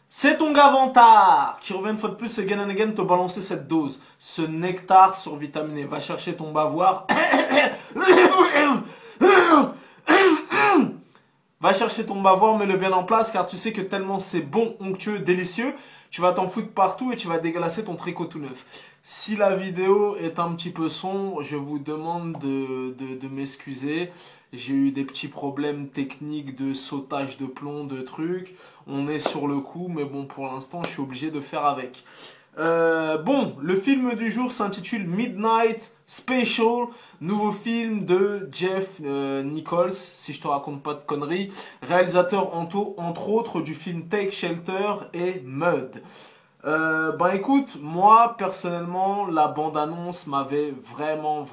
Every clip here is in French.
C'est ton gars Vantard qui revient une fois de plus again and again te balancer cette dose, ce nectar survitaminé. Va chercher ton bavoir. Va chercher ton bavoir, mets-le bien en place car tu sais que tellement c'est bon, onctueux, délicieux, tu vas t'en foutre partout et tu vas dégueulasser ton tricot tout neuf. Si la vidéo est un petit peu sombre, je vous demande de m'excuser. J'ai eu des petits problèmes techniques de sautage de plomb, de trucs. On est sur le coup, mais bon, pour l'instant, je suis obligé de faire avec. Bon, le film du jour s'intitule Midnight Special, nouveau film de Jeff Nichols, si je te raconte pas de conneries, réalisateur entre autres du film Take Shelter et Mud. Ben écoute, moi personnellement, la bande-annonce m'avait vraiment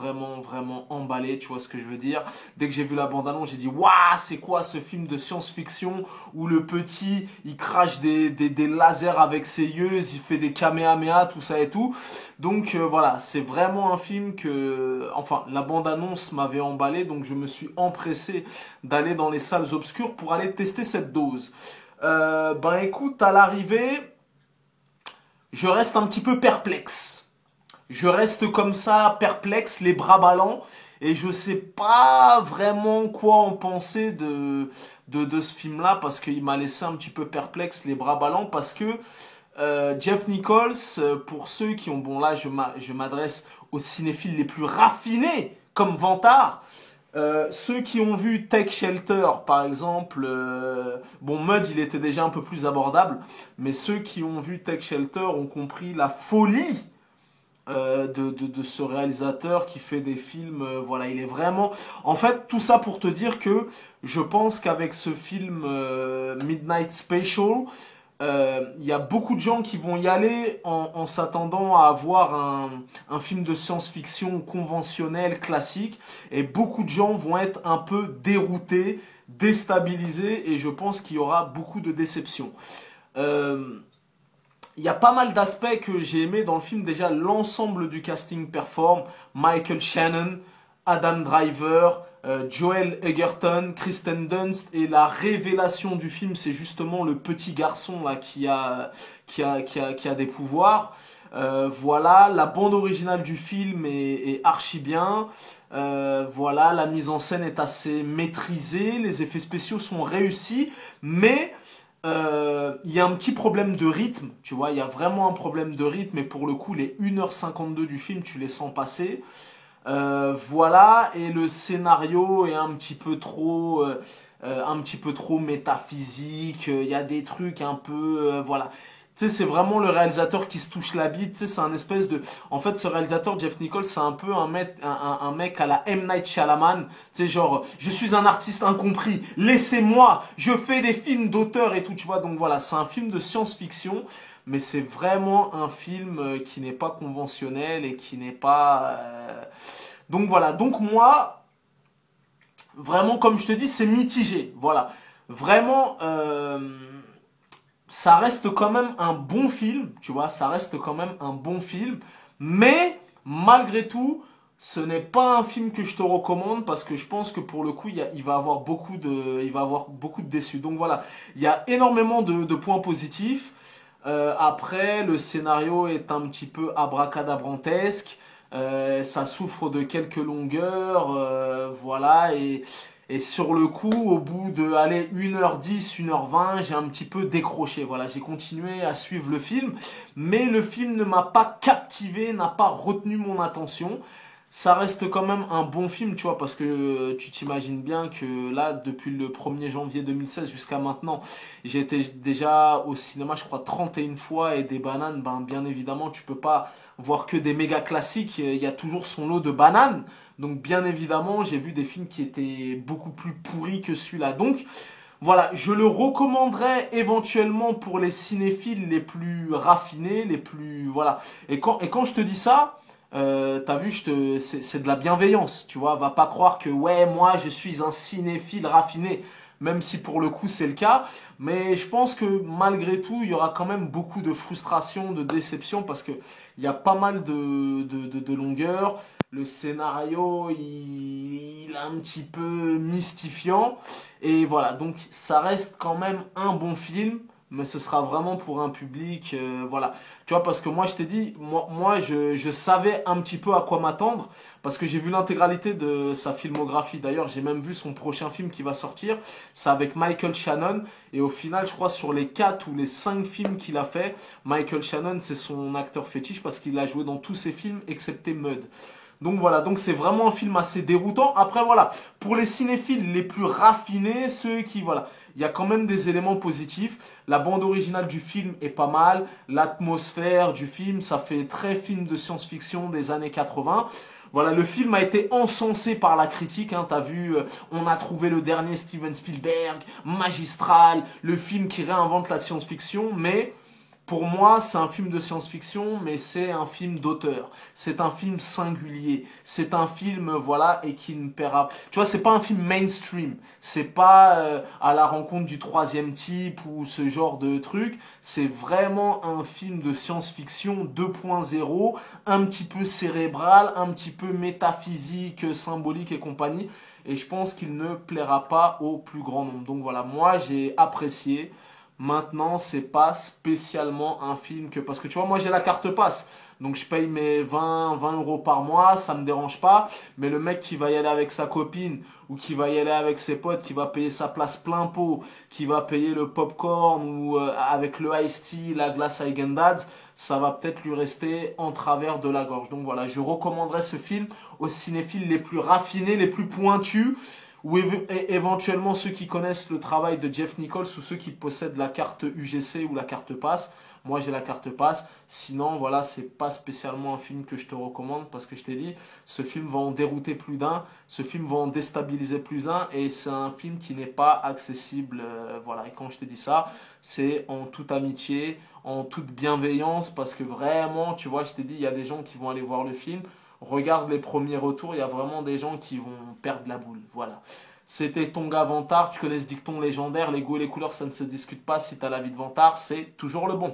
emballé, tu vois ce que je veux dire. Dès que j'ai vu la bande-annonce, j'ai dit waouh, c'est quoi ce film de science-fiction où le petit, il crache des lasers avec ses yeux, il fait des kamehameha, tout ça et tout. Donc voilà, c'est vraiment un film que, enfin, la bande-annonce m'avait emballé, donc je me suis empressé d'aller dans les salles obscures pour aller tester cette dose. Ben écoute, à l'arrivée, je reste un petit peu perplexe. Je reste comme ça, perplexe, les bras ballants, et je sais pas vraiment quoi en penser de ce film-là, parce qu'il m'a laissé un petit peu perplexe, les bras ballants, parce que Jeff Nichols, pour ceux qui ont, bon là je m'adresse aux cinéphiles les plus raffinés, comme Vantard, ceux qui ont vu Take Shelter, par exemple, bon, Mud, il était déjà un peu plus abordable, mais ceux qui ont vu Take Shelter ont compris la folie de ce réalisateur qui fait des films. Voilà, il est vraiment. En fait, tout ça pour te dire que je pense qu'avec ce film Midnight Special, il y a beaucoup de gens qui vont y aller en s'attendant à avoir un film de science-fiction conventionnel, classique, et beaucoup de gens vont être un peu déroutés, déstabilisés, et je pense qu'il y aura beaucoup de déceptions. Euh, il y a pas mal d'aspects que j'ai aimé dans le film. Déjà, l'ensemble du casting performe. Michael Shannon, Adam Driver, Joel Egerton, Kristen Dunst. Et la révélation du film, c'est justement le petit garçon là qui a des pouvoirs. Voilà, la bande originale du film est archi bien. Voilà, la mise en scène est assez maîtrisée, les effets spéciaux sont réussis, mais il y a un petit problème de rythme, tu vois, il y a vraiment un problème de rythme, et pour le coup, les 1h52 du film, tu les sens passer. Voilà, et le scénario est un petit peu trop métaphysique, il y a des trucs un peu, voilà. Tu sais, c'est vraiment le réalisateur qui se touche la bite, tu sais, c'est un espèce de... En fait, ce réalisateur, Jeff Nichols, c'est un peu un mec à la M. Night Shyamalan, tu sais, genre, je suis un artiste incompris, laissez-moi, je fais des films d'auteur et tout, tu vois, donc voilà, c'est un film de science-fiction, mais c'est vraiment un film qui n'est pas conventionnel et qui n'est pas... Donc voilà, donc moi, vraiment, comme je te dis, c'est mitigé, voilà. Vraiment, ça reste quand même un bon film, tu vois, ça reste quand même un bon film, mais malgré tout, ce n'est pas un film que je te recommande parce que je pense que pour le coup, il va avoir il va avoir beaucoup de déçus. Donc voilà, il y a énormément de points positifs. Après, le scénario est un petit peu abracadabrantesque. Ça souffre de quelques longueurs, voilà, et sur le coup, au bout de allez, 1h10, 1h20, j'ai un petit peu décroché. Voilà, j'ai continué à suivre le film, mais le film ne m'a pas captivé, n'a pas retenu mon attention. Ça reste quand même un bon film, tu vois, parce que tu t'imagines bien que là, depuis le 1er janvier 2016 jusqu'à maintenant, j'ai été déjà au cinéma, je crois, 31 fois, et des bananes, ben, bien évidemment, tu peux pas voir que des méga classiques, il y a toujours son lot de bananes. Donc bien évidemment, j'ai vu des films qui étaient beaucoup plus pourris que celui-là. Donc voilà, je le recommanderais éventuellement pour les cinéphiles les plus raffinés, les plus... Voilà. Et quand je te dis ça, t'as vu, c'est de la bienveillance, tu vois. Va pas croire que, ouais, moi, je suis un cinéphile raffiné, même si pour le coup, c'est le cas. Mais je pense que malgré tout, il y aura quand même beaucoup de frustration, de déception, parce que il y a pas mal de longueur. Le scénario, il est un petit peu mystifiant. Et voilà, donc ça reste quand même un bon film, mais ce sera vraiment pour un public, voilà. Tu vois, parce que moi, je t'ai dit, moi je savais un petit peu à quoi m'attendre, parce que j'ai vu l'intégralité de sa filmographie. D'ailleurs, j'ai même vu son prochain film qui va sortir. C'est avec Michael Shannon. Et au final, je crois, sur les 4 ou les 5 films qu'il a fait, Michael Shannon, c'est son acteur fétiche parce qu'il a joué dans tous ses films, excepté Mud. Donc voilà, donc c'est vraiment un film assez déroutant. Après voilà, pour les cinéphiles les plus raffinés, ceux qui voilà, il y a quand même des éléments positifs. La bande originale du film est pas mal, l'atmosphère du film, ça fait très film de science-fiction des années 80. Voilà, le film a été encensé par la critique, hein, t'as vu, on a trouvé le dernier Steven Spielberg, magistral, le film qui réinvente la science-fiction, mais pour moi, c'est un film de science-fiction, mais c'est un film d'auteur. C'est un film singulier. C'est un film, voilà, et qui ne paiera. Tu vois, c'est pas un film mainstream. C'est pas à la rencontre du troisième type ou ce genre de truc. C'est vraiment un film de science-fiction 2.0, un petit peu cérébral, un petit peu métaphysique, symbolique et compagnie. Et je pense qu'il ne plaira pas au plus grand nombre. Donc voilà, moi j'ai apprécié. Maintenant, c'est pas spécialement un film que... Parce que tu vois, moi j'ai la carte passe. Donc je paye mes 20 euros par mois, ça me dérange pas. Mais le mec qui va y aller avec sa copine ou qui va y aller avec ses potes, qui va payer sa place plein pot, qui va payer le popcorn ou avec le iced tea, la glace Häagen-Dazs, ça va peut-être lui rester en travers de la gorge. Donc voilà, je recommanderais ce film aux cinéphiles les plus raffinés, les plus pointus ou éventuellement ceux qui connaissent le travail de Jeff Nichols ou ceux qui possèdent la carte UGC ou la carte passe. Moi j'ai la carte passe. Sinon voilà, c'est pas spécialement un film que je te recommande parce que je t'ai dit, ce film va en dérouter plus d'un, ce film va en déstabiliser plus d'un et c'est un film qui n'est pas accessible. Voilà, et quand je te dis ça, c'est en toute amitié, en toute bienveillance parce que vraiment, tu vois, je t'ai dit, il y a des gens qui vont aller voir le film. Regarde les premiers retours, il y a vraiment des gens qui vont perdre la boule. Voilà. C'était ton gars Vantard, tu connais ce dicton légendaire, les goûts et les couleurs ça ne se discute pas, si t'as l'avis de Vantard, c'est toujours le bon.